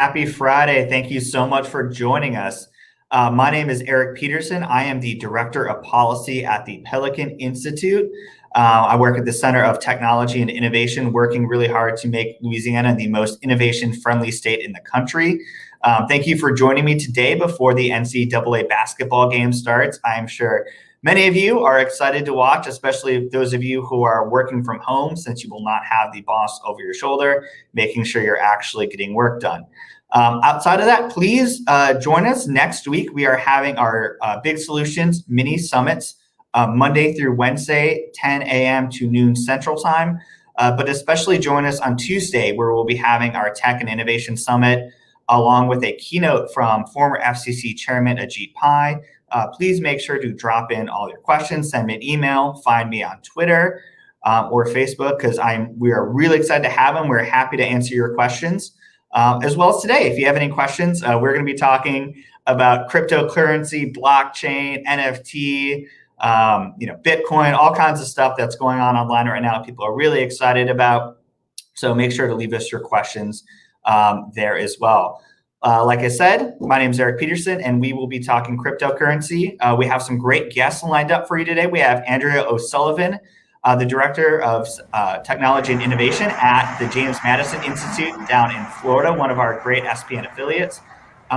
Happy Friday. Thank you so much for joining us. My name is Eric Peterson. I am the Director of Policy at the Pelican Institute. I work at the Center of Technology and Innovation, working really hard to make Louisiana the most innovation-friendly state in the country. Thank you for joining me today before the NCAA basketball game starts. I am sure many of you are excited to watch, especially those of you who are working from home, since you will not have the boss over your shoulder, making sure you're actually getting work done. Outside of that, please join us next week. We are having our Big Solutions mini summits Monday through Wednesday, 10 a.m. to noon Central Time. But especially join us on Tuesday, where we'll be having our Tech and Innovation Summit, along with a keynote from former FCC Chairman Ajit Pai. Please make sure to drop in all your questions, send me an email, find me on Twitter or Facebook, because we are really excited to have them. We're happy to answer your questions. As well as today, if you have any questions, we're going to be talking about cryptocurrency, blockchain, NFT, Bitcoin, all kinds of stuff that's going on online right now. People are really excited about. So make sure to leave us your questions there as well. Like I said, my name is Eric Peterson, and we will be talking cryptocurrency. We have some great guests lined up for you today. We have Andrea O'Sullivan, the Director of Technology and Innovation at the James Madison Institute down in Florida, one of our great SPN affiliates.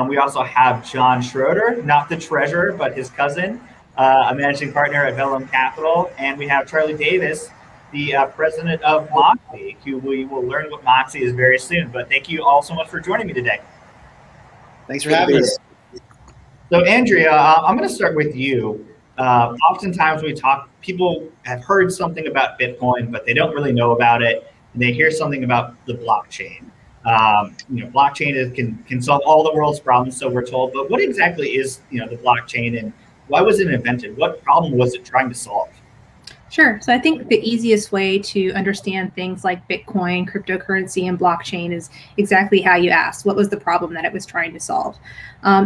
We also have John Schroeder, not the treasurer, but his cousin, a managing partner at Vellum Capital. And we have Charlie Davis, the president of Moxie, who we will learn what Moxie is very soon. But thank you all so much for joining me today. Thanks for having us. So Andrea, I'm going to start with you. Oftentimes we talk, people have heard something about Bitcoin, but they don't really know about it. And they hear something about the blockchain. Blockchain can solve all the world's problems, so we're told. But what exactly is, the blockchain, and why was it invented? What problem was it trying to solve? Sure. So I think the easiest way to understand things like Bitcoin, cryptocurrency, and blockchain is exactly how you asked. What was the problem that it was trying to solve?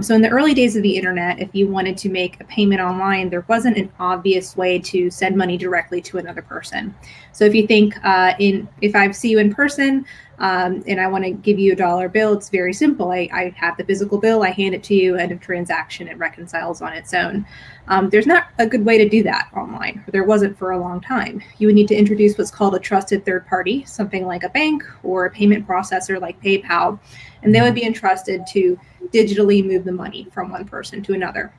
So in the early days of the internet, if you wanted to make a payment online, there wasn't an obvious way to send money directly to another person. So if you think if I see you in person, and I want to give you a dollar bill, it's very simple. I have the physical bill, I hand it to you, end of transaction, it reconciles on its own. There's not a good way to do that online, or there wasn't for a long time. You would need to introduce what's called a trusted third party, something like a bank or a payment processor like PayPal, and they would be entrusted to digitally move the money from one person to another.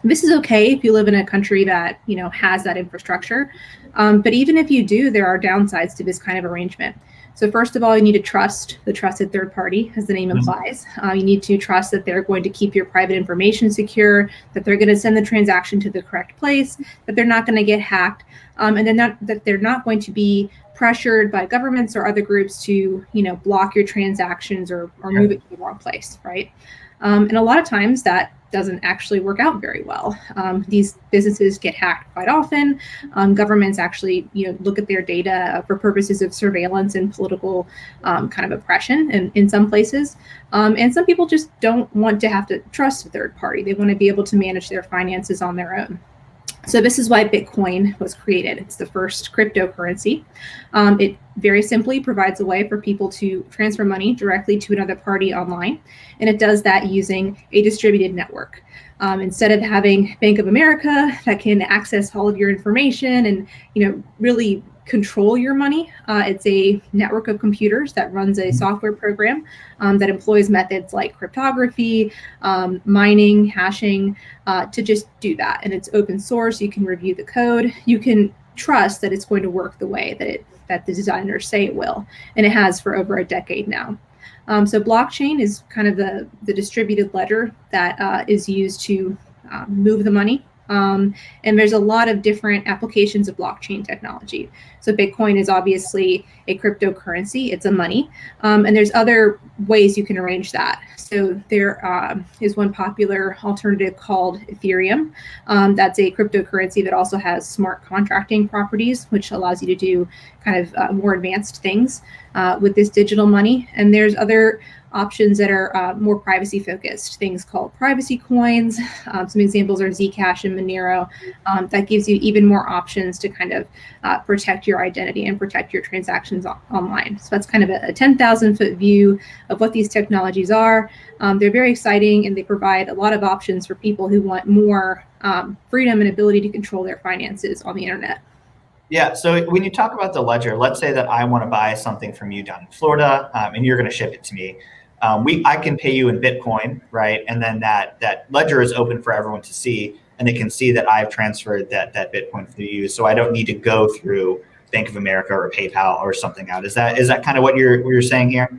This is okay if you live in a country that has that infrastructure, but even if you do, there are downsides to this kind of arrangement. So first of all, you need to trust the trusted third party, as the name implies. You need to trust that they're going to keep your private information secure, that they're going to send the transaction to the correct place, that they're not going to get hacked, and that they're not going to be pressured by governments or other groups to block your transactions or move it to the wrong place, right? And a lot of times that doesn't actually work out very well. These businesses get hacked quite often. Governments actually, look at their data for purposes of surveillance and political kind of oppression in some places. And some people just don't want to have to trust a third party. They want to be able to manage their finances on their own. So this is why Bitcoin was created. It's the first cryptocurrency. It very simply provides a way for people to transfer money directly to another party online. And it does that using a distributed network. Instead of having Bank of America that can access all of your information and really control your money, it's a network of computers that runs a software program that employs methods like cryptography, mining, hashing, to just do that. And it's open source. You can review the code. You can trust that it's going to work the way that the designers say it will, and it has for over a decade now. So blockchain is kind of the distributed ledger that is used to move the money. And there's a lot of different applications of blockchain technology. So Bitcoin is obviously a cryptocurrency. It's a money. And there's other ways you can arrange that. So there is one popular alternative called Ethereum. That's a cryptocurrency that also has smart contracting properties, which allows you to do kind of more advanced things with this digital money. And there's other options that are more privacy focused, things called privacy coins. Some examples are Zcash and Monero. That gives you even more options to kind of protect your identity and protect your transactions online. So that's kind of a 10,000-foot view of what these technologies are. They're very exciting, and they provide a lot of options for people who want more freedom and ability to control their finances on the internet. Yeah. So when you talk about the ledger, let's say that I want to buy something from you down in Florida, and you're going to ship it to me. I can pay you in Bitcoin, right? And then that ledger is open for everyone to see, and they can see that I've transferred that Bitcoin through you. So I don't need to go through Bank of America or PayPal or something out. Is that kind of what you're saying here?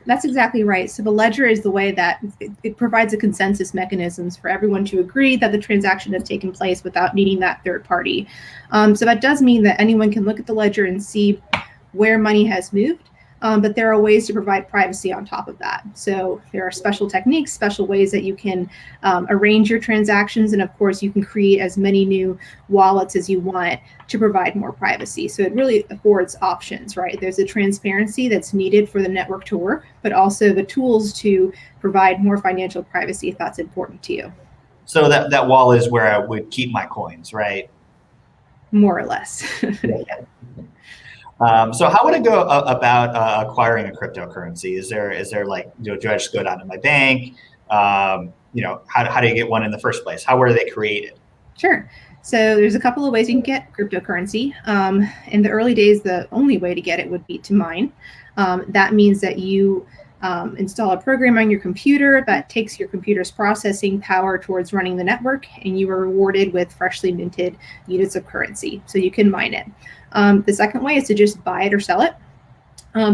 That's exactly right. So the ledger is the way that it provides a consensus mechanisms for everyone to agree that the transaction has taken place without needing that third party. So that does mean that anyone can look at the ledger and see where money has moved. But there are ways to provide privacy on top of that. So there are special techniques, special ways that you can arrange your transactions. And of course, you can create as many new wallets as you want to provide more privacy. So it really affords options, right? There's a transparency that's needed for the network to work, but also the tools to provide more financial privacy if that's important to you. So that wallet is where I would keep my coins, right? More or less. So how would I go about acquiring a cryptocurrency? Is there like, do I just go down to my bank? How do you get one in the first place? How were they created? Sure. So there's a couple of ways you can get cryptocurrency. In the early days, the only way to get it would be to mine. That means that you install a program on your computer that takes your computer's processing power towards running the network, and you are rewarded with freshly minted units of currency. So you can mine it. The second way is to just buy it or sell it.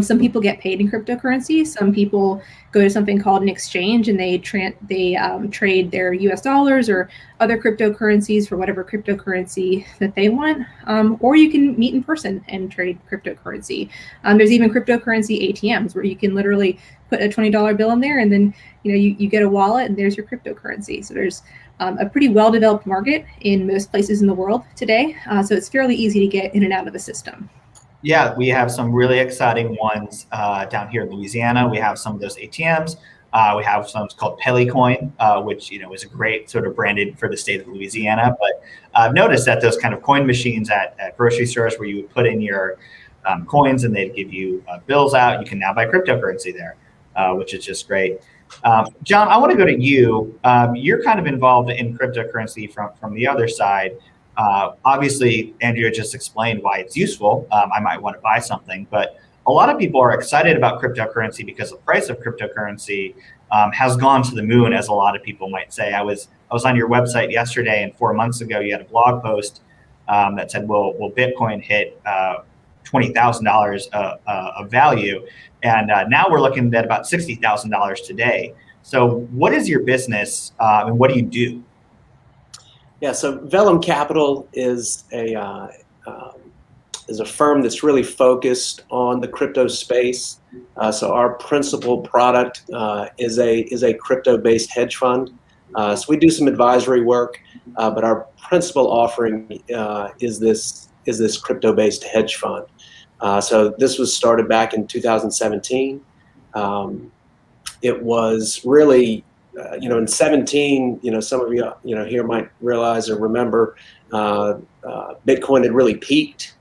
Some people get paid in cryptocurrency. Some people go to something called an exchange, and they trade their US dollars or other cryptocurrencies for whatever cryptocurrency that they want. Or you can meet in person and trade cryptocurrency. There's even cryptocurrency ATMs where you can literally put a $20 bill in there, and then you get a wallet, and there's your cryptocurrency. So there's a pretty well-developed market in most places in the world today. So it's fairly easy to get in and out of the system. Yeah, we have some really exciting ones down here in Louisiana. We have some of those ATMs. We have some called Pelican, which is a great sort of branded for the state of Louisiana. But I've noticed that those kind of coin machines at grocery stores where you would put in your coins and they'd give you bills out, you can now buy cryptocurrency there, which is just great. John, I want to go to you. You're kind of involved in cryptocurrency from the other side. Obviously, Andrea just explained why it's useful. I might want to buy something, but a lot of people are excited about cryptocurrency because the price of cryptocurrency has gone to the moon, as a lot of people might say. I was on your website yesterday, and 4 months ago, you had a blog post that said, "Will Bitcoin hit $20,000 of value?" And now we're looking at about $60,000 today. So, what is your business, and what do you do? Yeah, so Vellum Capital is a firm that's really focused on the crypto space. So our principal product is a crypto-based hedge fund. So we do some advisory work, but our principal offering is this crypto-based hedge fund. So this was started back in 2017. It was really in 17, some of you, here might realize or remember, Bitcoin had really peaked.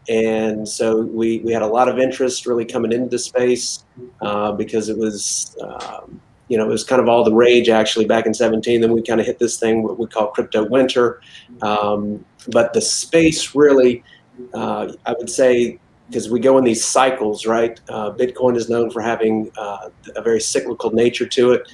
And so we had a lot of interest really coming into the space because it was, it was kind of all the rage actually back in 17. Then we kind of hit this thing, what we call crypto winter. But the space really, I would say, because we go in these cycles, right? Bitcoin is known for having a very cyclical nature to it.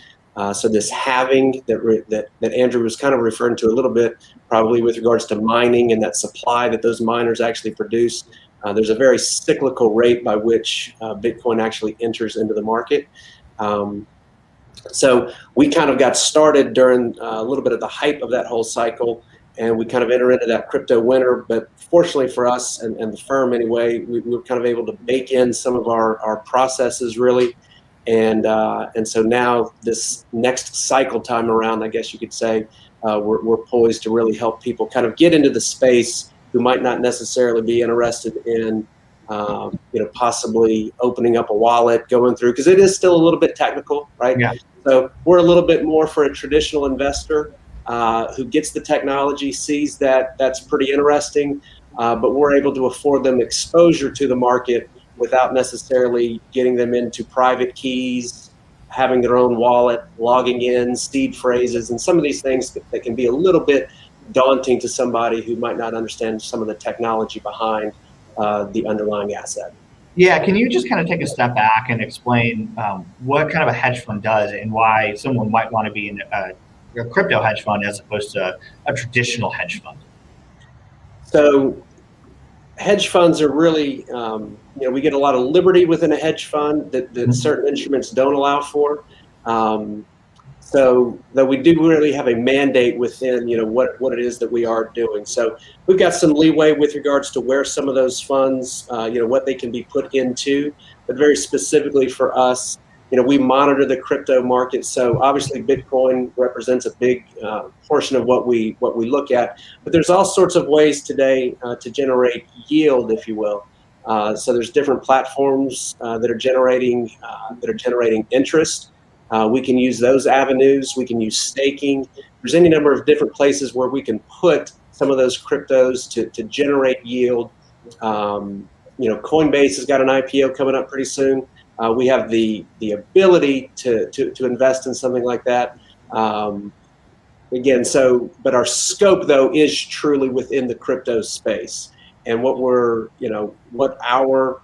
So this halving that Andrew was kind of referring to a little bit, probably with regards to mining and that supply that those miners actually produce, there's a very cyclical rate by which Bitcoin actually enters into the market. So we kind of got started during a little bit of the hype of that whole cycle, and we kind of enter into that crypto winter. But fortunately for us and the firm anyway, we were kind of able to bake in some of our processes really. And so now this next cycle time around, I guess you could say, we're poised to really help people kind of get into the space who might not necessarily be interested in, possibly opening up a wallet, going through, because it is still a little bit technical, right? Yeah. So we're a little bit more for a traditional investor who gets the technology, sees that that's pretty interesting, but we're able to afford them exposure to the market without necessarily getting them into private keys, having their own wallet, logging in, seed phrases, and some of these things that can be a little bit daunting to somebody who might not understand some of the technology behind the underlying asset. Yeah, can you just kind of take a step back and explain what kind of a hedge fund does and why someone might want to be in a crypto hedge fund as opposed to a traditional hedge fund? So hedge funds are really, we get a lot of liberty within a hedge fund that certain instruments don't allow for. So that we do really have a mandate within, what it is that we are doing. So we've got some leeway with regards to where some of those funds, what they can be put into, but very specifically for us, we monitor the crypto market. So obviously Bitcoin represents a big portion of what we look at, but there's all sorts of ways today to generate yield, if you will. So there's different platforms that are generating interest. We can use those avenues. We can use staking. There's any number of different places where we can put some of those cryptos to generate yield. Coinbase has got an IPO coming up pretty soon. We have the ability to invest in something like that. But our scope though is truly within the crypto space, and what our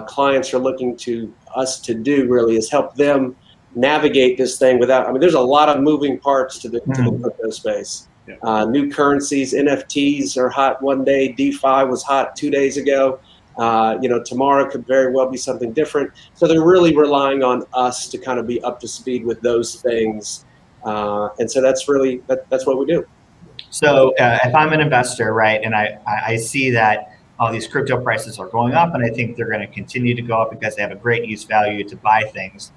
clients are looking to us to do really is help them navigate this thing without, there's a lot of moving parts to the crypto space. Yeah. New currencies, NFTs are hot one day. DeFi was hot 2 days ago. Tomorrow could very well be something different. So they're really relying on us to kind of be up to speed with those things. And so that's what we do. So if I'm an investor, right, and I see that all these crypto prices are going up and I think they're going to continue to go up because they have a great use value to buy things,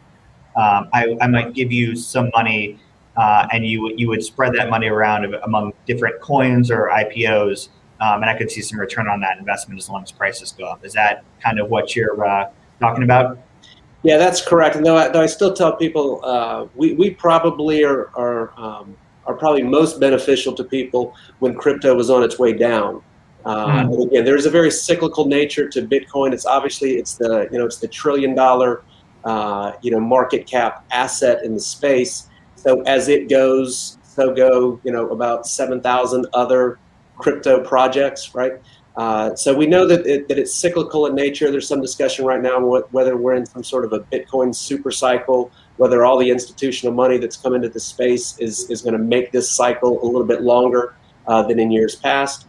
I might give you some money and you would spread that money around among different coins or IPOs, and I could see some return on that investment as long as prices go up. Is that kind of what you're talking about? Yeah, that's correct. And though I still tell people we probably are probably most beneficial to people when crypto was on its way down. And again, there's a very cyclical nature to Bitcoin. It's obviously it's the $1 trillion market cap asset in the space. So as it goes, so go about 7,000 other crypto projects, right? So we know that it's cyclical in nature. There's some discussion right now whether we're in some sort of a Bitcoin super cycle, whether all the institutional money that's come into the space is going to make this cycle a little bit longer than in years past.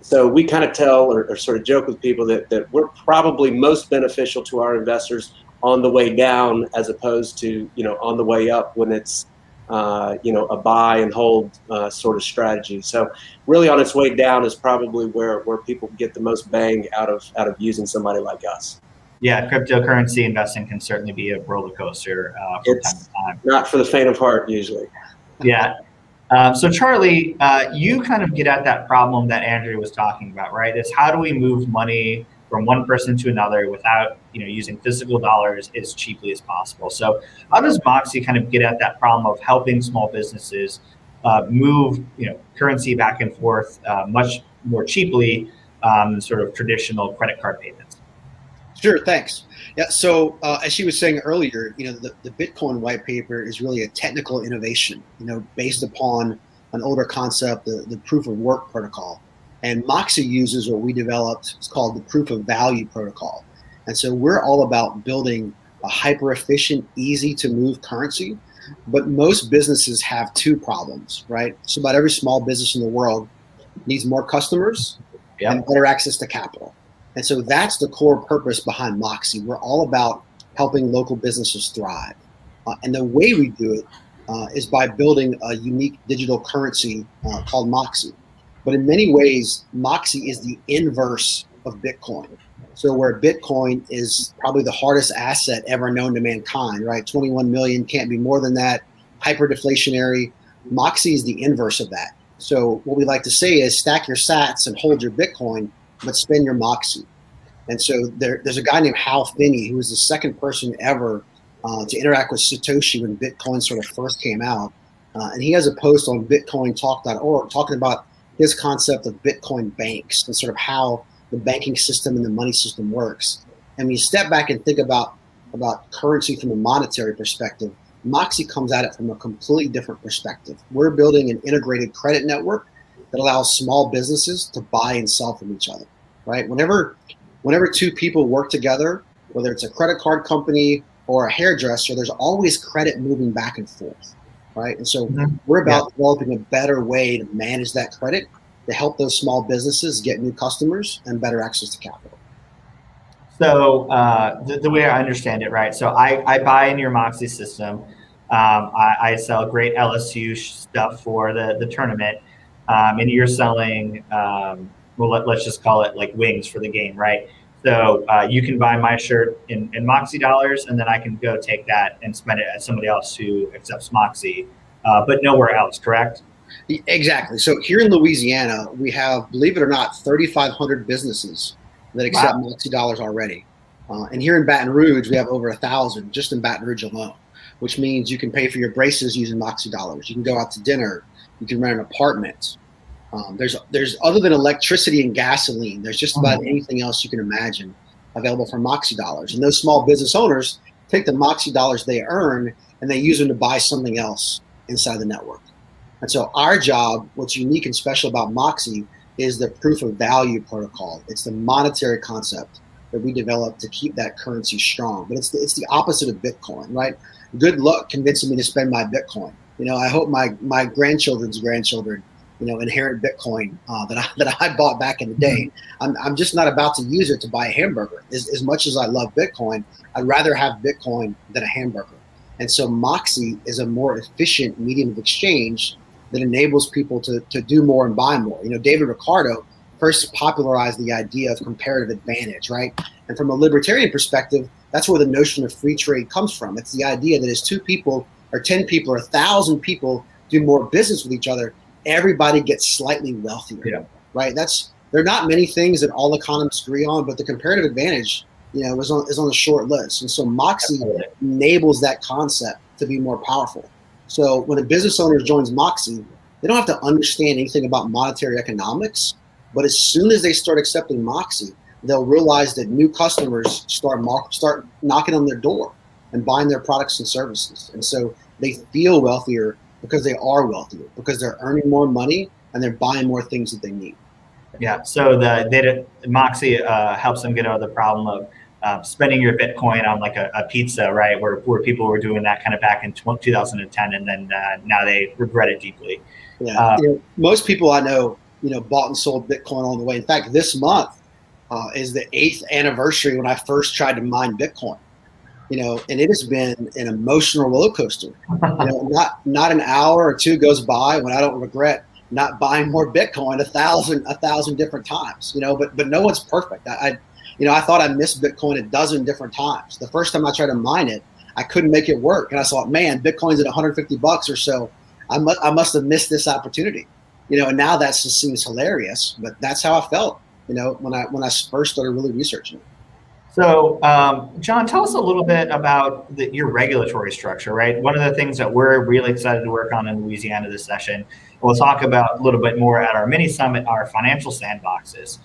So we kind of tell or sort of joke with people that we're probably most beneficial to our investors on the way down as opposed to on the way up when it's a buy and hold sort of strategy. So really on its way down is probably where people get the most bang out of using somebody like us. Yeah, cryptocurrency investing can certainly be a roller coaster from time to time. Not for the faint of heart usually. Yeah. So Charlie, you kind of get at that problem that Andrew was talking about, right? It's how do we move money from one person to another without using physical dollars as cheaply as possible. So how does Moxie kind of get at that problem of helping small businesses move currency back and forth much more cheaply than sort of traditional credit card payments? Sure, thanks. Yeah, so as she was saying earlier, the Bitcoin white paper is really a technical innovation, based upon an older concept, the proof of work protocol. And Moxie uses what we developed, it's called the proof of value protocol. And so we're all about building a hyper efficient, easy to move currency. But most businesses have two problems, right? So about every small business in the world needs more customers and better access to capital. And so that's the core purpose behind Moxie. We're all about helping local businesses thrive. And the way we do it is by building a unique digital currency called Moxie. But in many ways, Moxie is the inverse of Bitcoin. So where Bitcoin is probably the hardest asset ever known to mankind, right? 21 million, can't be more than that, hyperdeflationary. Moxie is the inverse of that. So what we like to say is stack your sats and hold your Bitcoin, but spend your Moxie. And so there's a guy named Hal Finney who was the second person ever to interact with Satoshi when Bitcoin sort of first came out. And he has a post on bitcointalk.org talking about his concept of Bitcoin banks and sort of how the banking system and the money system works. And when you step back and think about currency from a monetary perspective, Moxie comes at it from a completely different perspective. We're building an integrated credit network that allows small businesses to buy and sell from each other, right? Whenever two people work together, whether it's a credit card company or a hairdresser, there's always credit moving back and forth, right? And so we're about developing a better way to manage that credit to help those small businesses get new customers and better access to capital. So the way I understand it, right? So I buy in your Moxie system. I sell great LSU stuff for the tournament, and you're selling, let's just call it like wings for the game, right? So you can buy my shirt in Moxie dollars, and then I can go take that and spend it at somebody else who accepts Moxie, but nowhere else, correct? Exactly. So here in Louisiana, we have, believe it or not, 3,500 businesses that accept Moxie dollars already. And here in Baton Rouge, we have over 1,000 just in Baton Rouge alone, which means you can pay for your braces using Moxie dollars. You can go out to dinner. You can rent an apartment. There's other than electricity and gasoline, there's just about anything else you can imagine available for Moxie dollars. And those small business owners take the Moxie dollars they earn and they use them to buy something else inside the network. And so our job, what's unique and special about Moxie, is the proof of value protocol. It's the monetary concept that we developed to keep that currency strong. But it's the opposite of Bitcoin, right? Good luck convincing me to spend my Bitcoin. I hope my grandchildren's grandchildren, inherit Bitcoin that I bought back in the day. I'm just not about to use it to buy a hamburger. As much as I love Bitcoin, I'd rather have Bitcoin than a hamburger. And so Moxie is a more efficient medium of exchange that enables people to do more and buy more. David Ricardo first popularized the idea of comparative advantage, right? And from a libertarian perspective, that's where the notion of free trade comes from. It's the idea that as 2 people or 10 people or 1,000 people do more business with each other, everybody gets slightly wealthier, right? There are not many things that all economists agree on, but the comparative advantage, is on the short list. And so Moxie enables that concept to be more powerful. So when a business owner joins Moxie, they don't have to understand anything about monetary economics, but as soon as they start accepting Moxie, they'll realize that new customers start knocking on their door and buying their products and services. And so they feel wealthier because they are wealthier, because they're earning more money and they're buying more things that they need. Yeah, so the Moxie helps them get out of the problem of spending your Bitcoin on like a pizza, right? Where people were doing that kind of back in 2010, and then now they regret it deeply. Yeah, most people I know, bought and sold Bitcoin on the way. In fact, this month is the 8th anniversary when I first tried to mine Bitcoin. And it has been an emotional roller coaster. Not an hour or 2 goes by when I don't regret not buying more Bitcoin 1,000 different times. But no one's perfect. I thought I missed Bitcoin a dozen different times. The first time I tried to mine it, I couldn't make it work. And I thought, man, Bitcoin's at $150 or so. I must have missed this opportunity. And now that just seems hilarious, but that's how I felt, when I first started really researching it. So, John, tell us a little bit about your regulatory structure, right? One of the things that we're really excited to work on in Louisiana this session, and we'll talk about a little bit more at our mini summit, are financial sandboxes,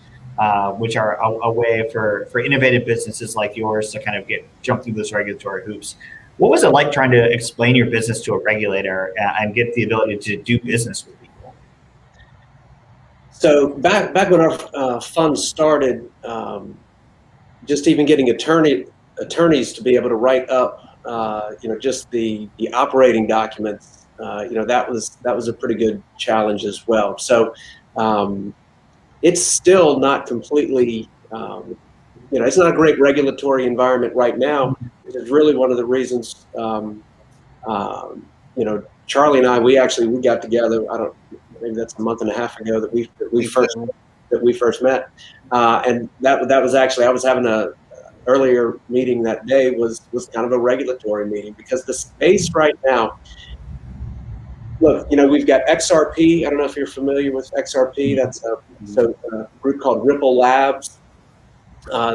which are a way for innovative businesses like yours to kind of jump through those regulatory hoops. What was it like trying to explain your business to a regulator and get the ability to do business with people? So back when our fund started, just even getting attorneys to be able to write up, just the operating documents, that was a pretty good challenge as well. So it's still not completely, it's not a great regulatory environment right now. It's really one of the reasons, Charlie and I, we got together. Maybe that's a month and a half ago that we first met, and that was actually, I was having a earlier meeting that day was kind of a regulatory meeting, because the space right now, look, we've got XRP. I don't know if you're familiar with XRP. That's a group called Ripple Labs.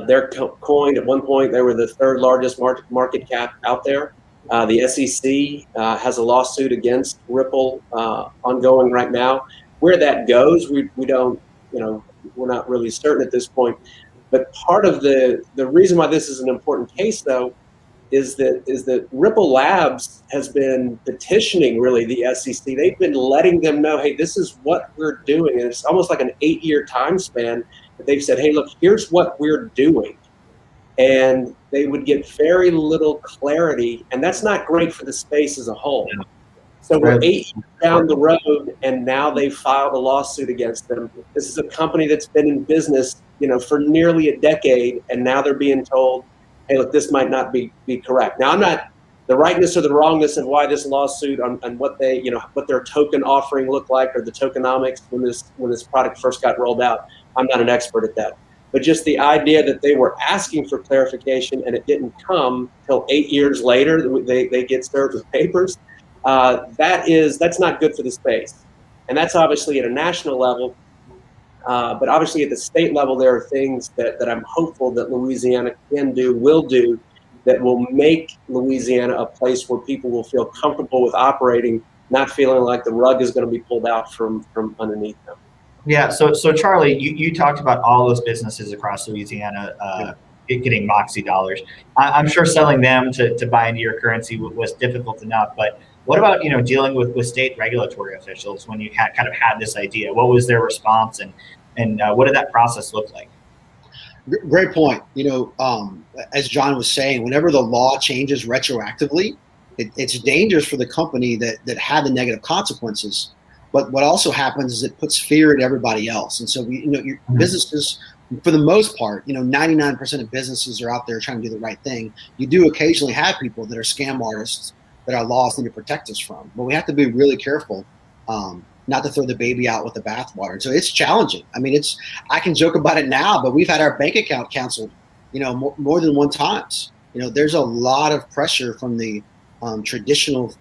Their coin, at one point, they were the third largest market cap out there. The SEC has a lawsuit against Ripple ongoing right now. Where that goes, we don't, we're not really certain at this point. But part of the reason why this is an important case, though, is that Ripple Labs has been petitioning really the SEC. They've been letting them know, hey, this is what we're doing. And it's almost like an 8-year time span that they've said, hey, look, here's what we're doing. And they would get very little clarity. And that's not great for the space as a whole. So we're 8 years down the road, and now they've filed a lawsuit against them. This is a company that's been in business, for nearly a decade, and now they're being told, hey, look, this might not be correct. Now, I'm not the rightness or the wrongness of why this lawsuit on what they, what their token offering looked like, or the tokenomics when this product first got rolled out. I'm not an expert at that. But just the idea that they were asking for clarification and it didn't come till 8 years later, they get served with papers. That's not good for the space. And that's obviously at a national level. But obviously at the state level, there are things that I'm hopeful that Louisiana will do, that will make Louisiana a place where people will feel comfortable with operating, not feeling like the rug is going to be pulled out from underneath them. Yeah. So Charlie, you talked about all those businesses across Louisiana getting Moxie dollars. I'm sure selling them to buy into your currency was difficult enough, but what about dealing with state regulatory officials when you kind of had this idea? What was their response, and what did that process look like? Great point. As John was saying, whenever the law changes retroactively, it's dangerous for the company that had the negative consequences. But what also happens is it puts fear in everybody else. And so your businesses, for the most part, 99% of businesses are out there trying to do the right thing. You do occasionally have people that are scam artists that our laws need to protect us from. But we have to be really careful not to throw the baby out with the bathwater. So it's challenging. I mean, I can joke about it now, but we've had our bank account canceled, more than one times. There's a lot of pressure from the traditional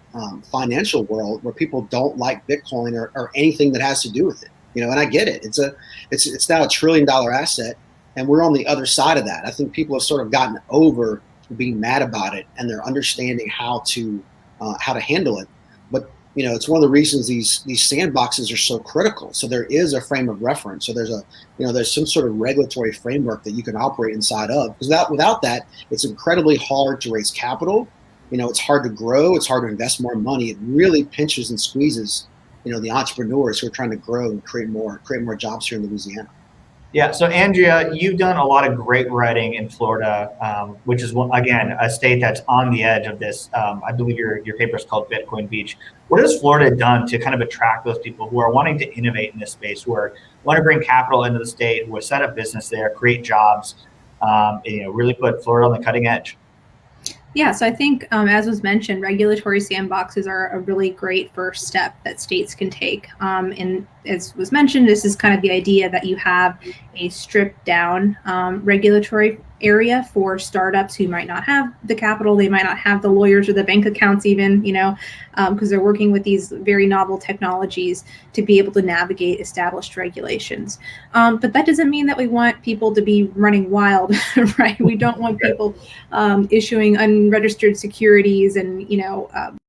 financial world where people don't like Bitcoin or anything that has to do with it. And I get it. It's now $1 trillion asset, and we're on the other side of that. I think people have sort of gotten over being mad about it, and they're understanding how to handle it. But it's one of the reasons these sandboxes are so critical. So there is a frame of reference. So there's some sort of regulatory framework that you can operate inside of. Because without that, it's incredibly hard to raise capital. It's hard to grow. It's hard to invest more money. It really pinches and squeezes, the entrepreneurs who are trying to grow and create more jobs here in Louisiana. Yeah. So Andrea, you've done a lot of great writing in Florida, which is, again, a state that's on the edge of this. I believe your paper is called Bitcoin Beach. What has Florida done to kind of attract those people who are wanting to innovate in this space, who want to bring capital into the state, who have set up business there, create jobs, really put Florida on the cutting edge? Yeah, so I think, as was mentioned, regulatory sandboxes are a really great first step that states can take. And as was mentioned, this is kind of the idea that you have a stripped down regulatory area for startups who might not have the capital, they might not have the lawyers or the bank accounts even, because they're working with these very novel technologies to be able to navigate established regulations. But that doesn't mean that we want people to be running wild, right? We don't want people issuing unregistered securities and,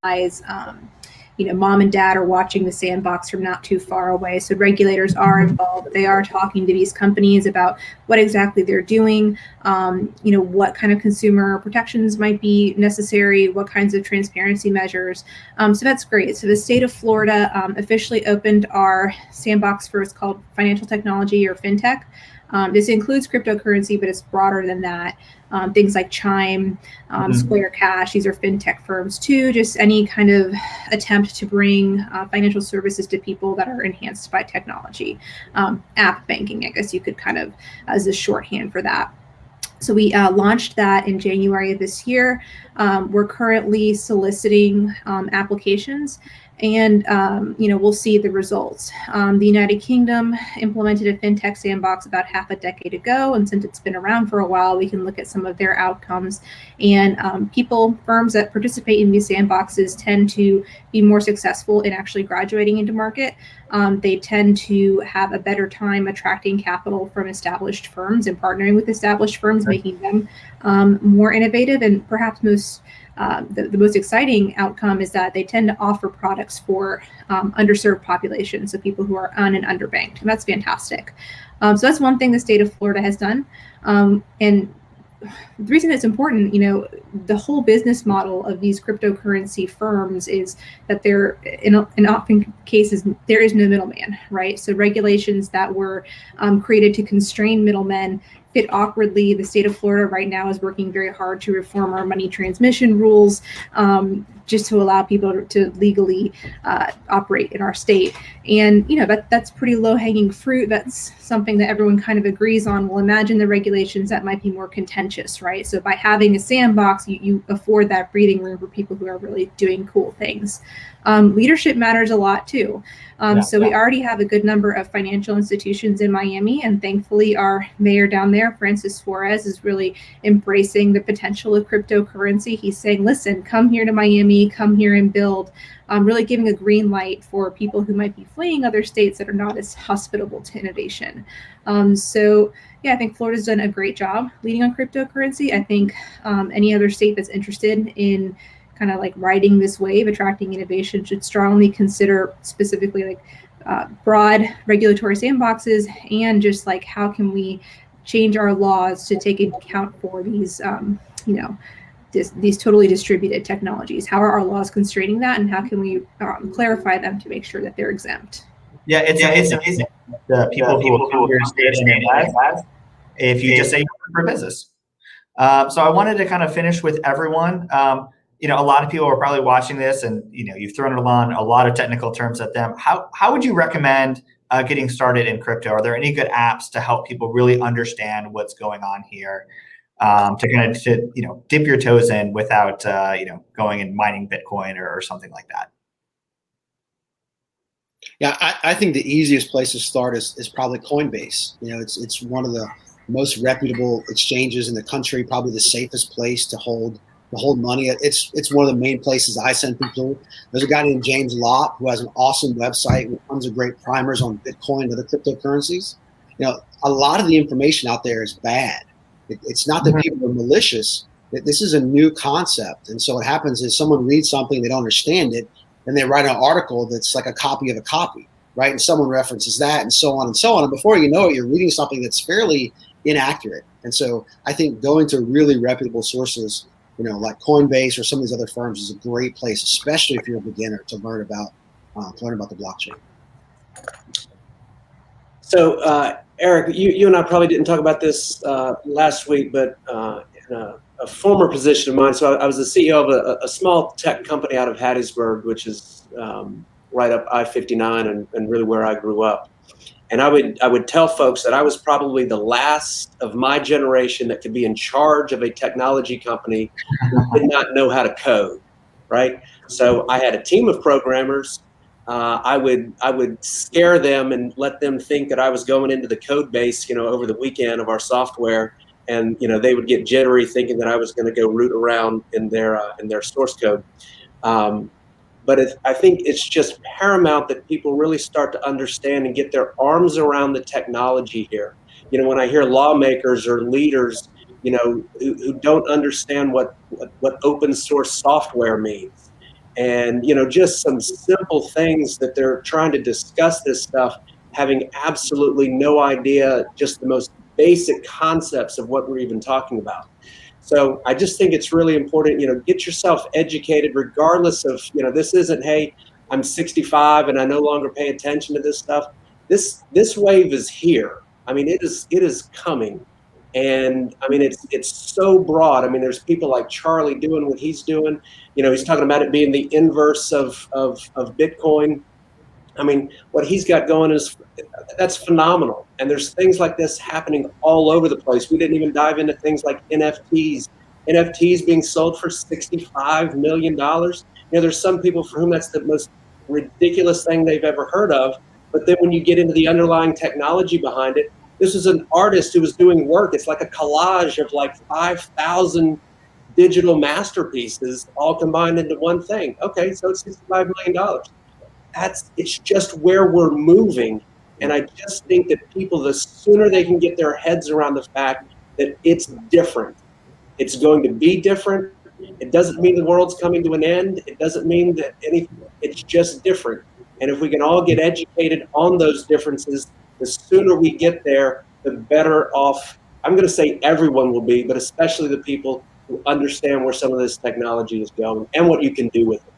buys. Mom and dad are watching the sandbox from not too far away. So regulators are involved. They are talking to these companies about what exactly they're doing, what kind of consumer protections might be necessary, what kinds of transparency measures. So that's great. So the state of Florida officially opened our sandbox for what's called financial technology or fintech. This includes cryptocurrency, but it's broader than that. Things like Chime, Square Cash, these are fintech firms too, just any kind of attempt to bring financial services to people that are enhanced by technology. App banking, I guess you could kind of, as a shorthand for that. So we launched that in January of this year. We're currently soliciting applications, and we'll see the results. The United Kingdom implemented a fintech sandbox about half a decade ago, and since it's been around for a while, we can look at some of their outcomes. And firms that participate in these sandboxes tend to be more successful in actually graduating into market. They tend to have a better time attracting capital from established firms and partnering with established firms, making them more innovative. And perhaps the most exciting outcome is that they tend to offer products for underserved populations, so people who are and underbanked, and that's fantastic. So that's one thing the state of Florida has done. And the reason it's important, the whole business model of these cryptocurrency firms is that they're in often cases there is no middleman, right? So regulations that were created to constrain middlemen fit awkwardly. The state of Florida right now is working very hard to reform our money transmission rules, just to allow people to legally operate in our state. And that's pretty low-hanging fruit. That's something that everyone kind of agrees on. Well, imagine the regulations that might be more contentious, right? So by having a sandbox, you afford that breathing room for people who are really doing cool things. Leadership matters a lot too. We already have a good number of financial institutions in Miami, and thankfully our mayor down there, Francis Suarez, is really embracing the potential of cryptocurrency. He's saying, listen, come here to Miami, come here and build, really giving a green light for people who might be fleeing other states that are not as hospitable to innovation. I think Florida's done a great job leading on cryptocurrency. I think any other state that's interested in kind of like riding this wave, attracting innovation, should strongly consider specifically broad regulatory sandboxes, and just like how can we change our laws to take into account for these these totally distributed technologies. How are our laws constraining that, and how can we clarify them to make sure that they're exempt? Yeah, it's amazing the people who will come here and stay in invest if you just say you're for business. So I wanted to kind of finish with everyone. A lot of people are probably watching this, and you've thrown on a lot of technical terms at them. How would you recommend getting started in crypto? Are there any good apps to help people really understand what's going on here, to dip your toes in without going and mining Bitcoin or something like that? Yeah, I think the easiest place to start is probably Coinbase. It's one of the most reputable exchanges in the country, probably the safest place to hold money. It's one of the main places I send people. There's a guy named James Lott who has an awesome website with tons of great primers on Bitcoin and other cryptocurrencies. A lot of the information out there is bad. It's not that people are malicious. This is a new concept. And so what happens is someone reads something, they don't understand it, and they write an article that's like a copy of a copy, right? And someone references that, and so on and so on. And before you know it, you're reading something that's fairly inaccurate. And so I think going to really reputable sources, like Coinbase or some of these other firms, is a great place, especially if you're a beginner, to learn about the blockchain. So, Eric, you and I probably didn't talk about this last week, but in a former position of mine, so I was the CEO of a small tech company out of Hattiesburg, which is right up I-59 and really where I grew up. And I would tell folks that I was probably the last of my generation that could be in charge of a technology company who did not know how to code, right? So I had a team of programmers. I would scare them and let them think that I was going into the code base, over the weekend of our software, and they would get jittery thinking that I was going to go root around in their source code. But I think it's just paramount that people really start to understand and get their arms around the technology here. When I hear lawmakers or leaders, who don't understand what open source software means, and just some simple things that they're trying to discuss this stuff, having absolutely no idea just the most basic concepts of what we're even talking about. So I just think it's really important, get yourself educated regardless of, this isn't, hey, I'm 65 and I no longer pay attention to this stuff. This wave is here. I mean, it is coming. And I mean, it's so broad. I mean, there's people like Charlie doing what he's doing. He's talking about it being the inverse of Bitcoin. I mean, what he's got going that's phenomenal. And there's things like this happening all over the place. We didn't even dive into things like NFTs NFTs being sold for $65 million. There's some people for whom that's the most ridiculous thing they've ever heard of. But then when you get into the underlying technology behind it, this is an artist who was doing work. It's like a collage of like 5,000 digital masterpieces all combined into one thing. Okay, so it's $65 million. It's just where we're moving. And I just think that people, the sooner they can get their heads around the fact that it's different, it's going to be different. It doesn't mean the world's coming to an end. It doesn't mean that anything, it's just different. And if we can all get educated on those differences, the sooner we get there, the better off, I'm going to say everyone will be, but especially the people who understand where some of this technology is going and what you can do with it.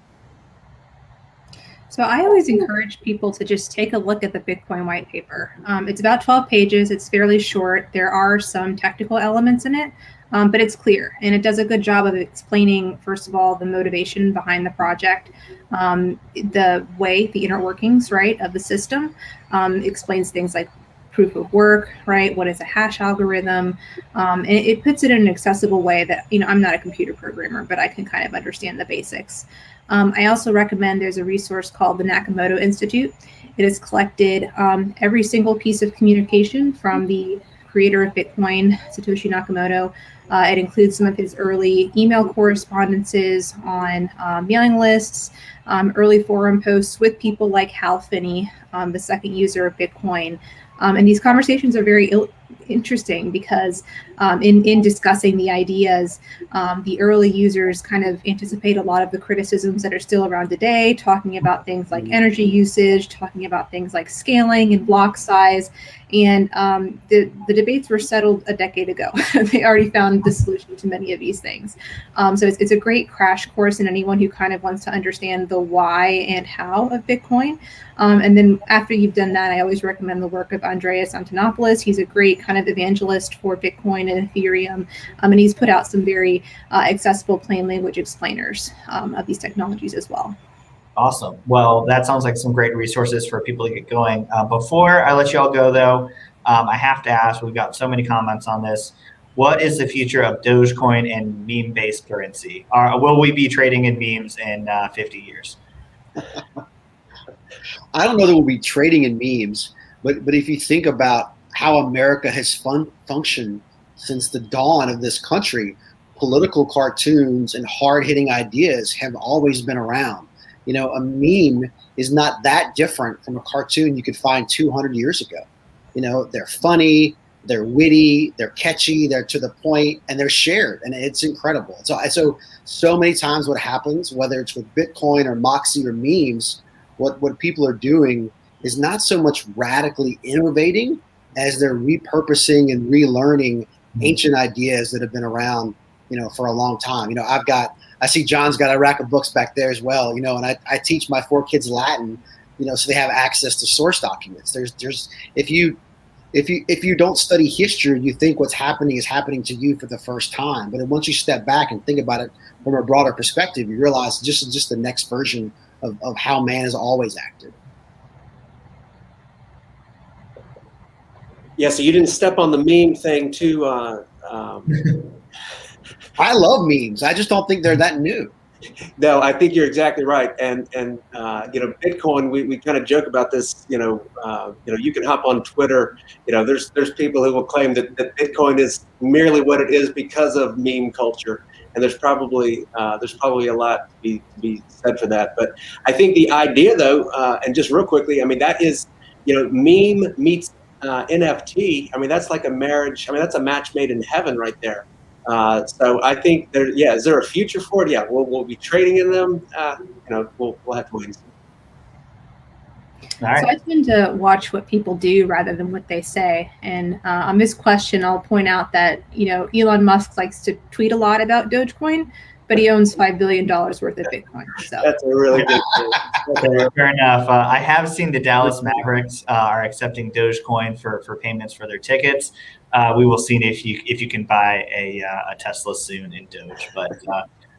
So I always encourage people to just take a look at the Bitcoin white paper. It's about 12 pages. It's fairly short. There are some technical elements in it, but it's clear. And it does a good job of explaining, first of all, the motivation behind the project, the inner workings, right, of the system. Explains things like proof of work, right? What is a hash algorithm? And it puts it in an accessible way that, I'm not a computer programmer, but I can kind of understand the basics. I also recommend there's a resource called the Nakamoto Institute. It has collected every single piece of communication from the creator of Bitcoin, Satoshi Nakamoto. It includes some of his early email correspondences on mailing lists, early forum posts with people like Hal Finney, the second user of Bitcoin. And these conversations are very interesting because in discussing the ideas, the early users kind of anticipate a lot of the criticisms that are still around today, talking about things like energy usage, talking about things like scaling and block size. And the debates were settled a decade ago. They already found the solution to many of these things. So it's a great crash course in anyone who kind of wants to understand the why and how of Bitcoin. And then after you've done that, I always recommend the work of Andreas Antonopoulos. He's a great kind of evangelist for Bitcoin and Ethereum. And he's put out some very accessible plain language explainers of these technologies as well. Awesome. Well, that sounds like some great resources for people to get going. Before I let you all go, though, I have to ask, we've got so many comments on this. What is the future of Dogecoin and meme-based currency? Will we be trading in memes in 50 years? I don't know that we'll be trading in memes, but if you think about how America has functioned since the dawn of this country, political cartoons and hard-hitting ideas have always been around. A meme is not that different from a cartoon you could find 200 years ago. They're funny, they're witty, they're catchy, they're to the point, and they're shared, and it's incredible. So many times what happens, whether it's with Bitcoin or Moxie or memes, what people are doing is not so much radically innovating as they're repurposing and relearning ancient ideas that have been around, for a long time. I see John's got a rack of books back there as well, and I teach my 4 kids Latin, so they have access to source documents. If you don't study history, you think what's happening is happening to you for the first time. But once you step back and think about it from a broader perspective, you realize this is just the next version of how man has always acted. Yeah, so you didn't step on the meme thing too. I love memes. I just don't think they're that new. No, I think you're exactly right. And Bitcoin, we kind of joke about this. You can hop on Twitter. There's people who will claim that Bitcoin is merely what it is because of meme culture. And there's probably a lot to be said for that. But I think the idea, though, and just real quickly, that is, meme meets NFT. That's like a marriage. That's a match made in heaven right there. So I think is there a future for it? Yeah, we'll be trading in them. We'll have to wait and see. All right. So I tend to watch what people do rather than what they say. And on this question, I'll point out that, Elon Musk likes to tweet a lot about Dogecoin, but he owns $5 billion worth of Bitcoin. So that's a really good point. Fair enough. I have seen the Dallas Mavericks are accepting Dogecoin for payments for their tickets. We will see if you can buy a Tesla soon in Doge, but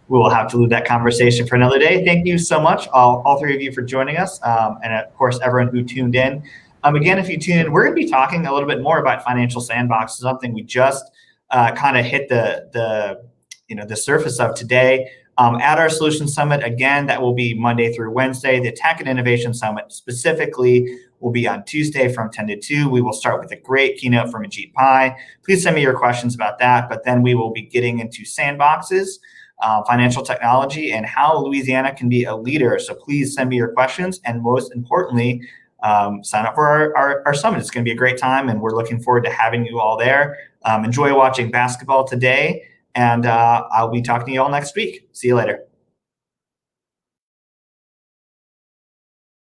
we will have to leave that conversation for another day. Thank you so much, all 3 of you, for joining us, and of course everyone who tuned in. Again, if you tune in, we're going to be talking a little bit more about Financial Sandbox, something we just kind of hit the the surface of today. At our Solution Summit, again, that will be Monday through Wednesday. The Tech and Innovation Summit specifically will be on Tuesday from 10 to 2. We will start with a great keynote from Ajit Pai. Please send me your questions about that. But then we will be getting into sandboxes, financial technology, and how Louisiana can be a leader. So please send me your questions. And most importantly, sign up for our summit. It's going to be a great time, and we're looking forward to having you all there. Enjoy watching basketball today. And I'll be talking to you all next week. See you later.